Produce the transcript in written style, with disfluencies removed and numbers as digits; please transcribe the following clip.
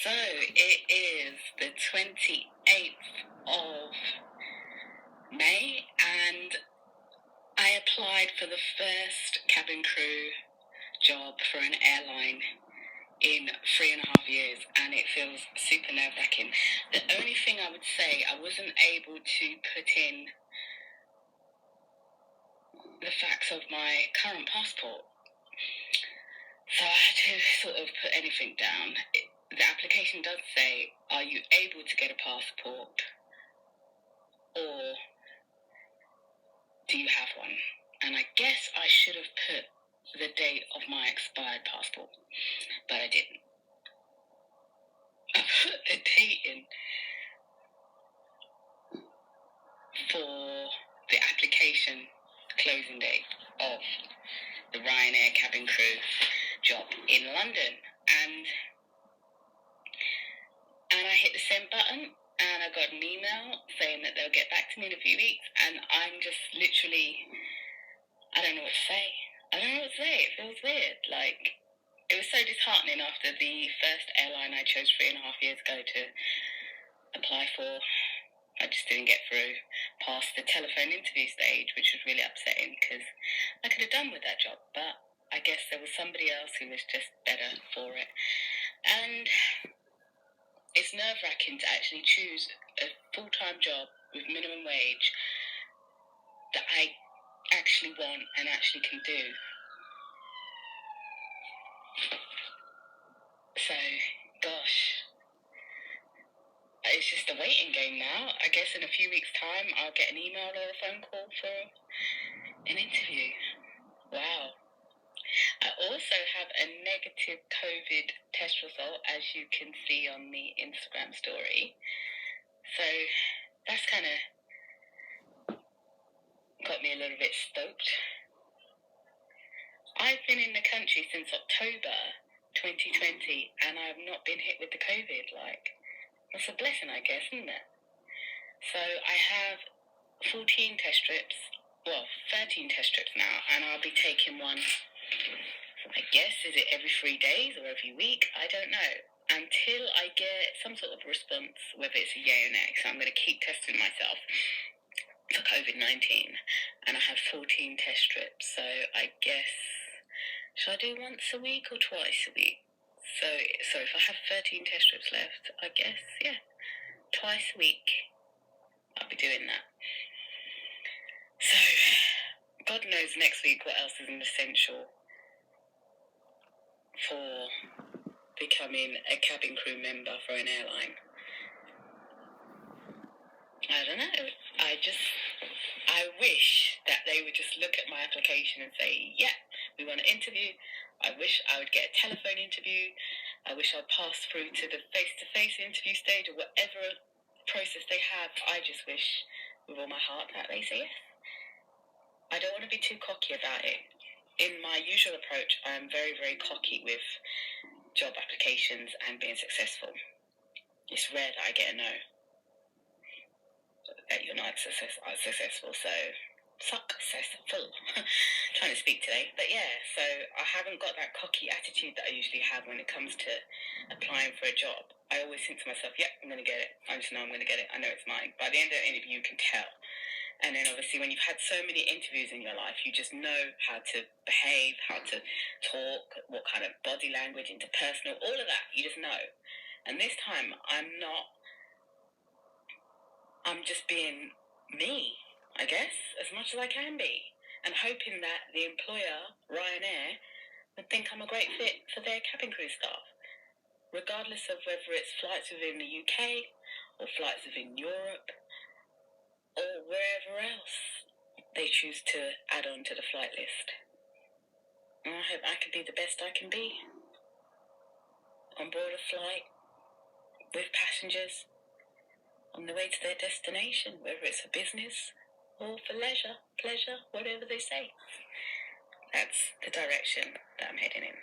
So it is the 28th of May, and I applied for the first cabin crew job for an airline in 3.5 years, and it feels super nerve-wracking. The only thing I would say, I wasn't able to put in the facts of my current passport, so I had to sort of put anything down. The application does say, are you able to get a passport, or do you have one? And I guess I should have put the date of my expired passport, but I didn't. I put the date in for the application closing date of the Ryanair cabin crew job in London, and I hit the send button, and I got an email saying that they'll get back to me in a few weeks, and I'm just literally, I don't know what to say. It feels weird. Like, it was so disheartening after the first airline I chose 3.5 years ago to apply for. I just didn't get through past the telephone interview stage, which was really upsetting because I could have done with that job, but I guess there was somebody else who was just better for it. And it's nerve-wracking to actually choose a full-time job with minimum wage that I actually want and actually can do. So, gosh, it's just a waiting game now. I guess in a few weeks' time, I'll get an email or a phone call for an interview. Wow. I also have a negative COVID test result, as you can see on the Instagram story. So that's kind of got me a little bit stoked. I've been in the country since October 2020, and I've not been hit with the COVID. Like, that's a blessing, I guess, isn't it? So I have 14 test strips, 13 test strips now, and I'll be taking one, I guess, is it every 3 days or every week? I don't know. Until I get some sort of response, whether it's a yay or nay. So I'm going to keep testing myself for COVID-19, and I have 14 test strips, so I guess, should I do once a week or twice a week? So if I have 13 test strips left, I guess, yeah, twice a week I'll be doing that. So God knows next week what else is an essential for becoming a cabin crew member for an airline. I don't know. I wish that they would just look at my application and say, yeah, we want to interview. I wish I would get a telephone interview. I wish I'd pass through to the face-to-face interview stage or whatever process they have. I just wish with all my heart that they say yes. I don't want to be too cocky about it. In my usual approach, I'm very, very cocky with job applications and being successful. It's rare that I get a no, that you're not successful, so successful. Trying to speak today, but yeah, so I haven't got that cocky attitude that I usually have when it comes to applying for a job. I always think to myself, yeah, I'm going to get it. I just know I'm going to get it. I know it's mine. By the end of the interview, you can tell. And then obviously when you've had so many interviews in your life, you just know how to behave, how to talk, what kind of body language, interpersonal, all of that. You just know. And this time, I'm just being me, I guess, as much as I can be. And hoping that the employer, Ryanair, would think I'm a great fit for their cabin crew staff. Regardless of whether it's flights within the UK, or flights within Europe, or wherever else they choose to add on to the flight list. And I hope I can be the best I can be on board a flight with passengers on the way to their destination, whether it's for business or for leisure, pleasure, whatever they say. That's the direction that I'm heading in.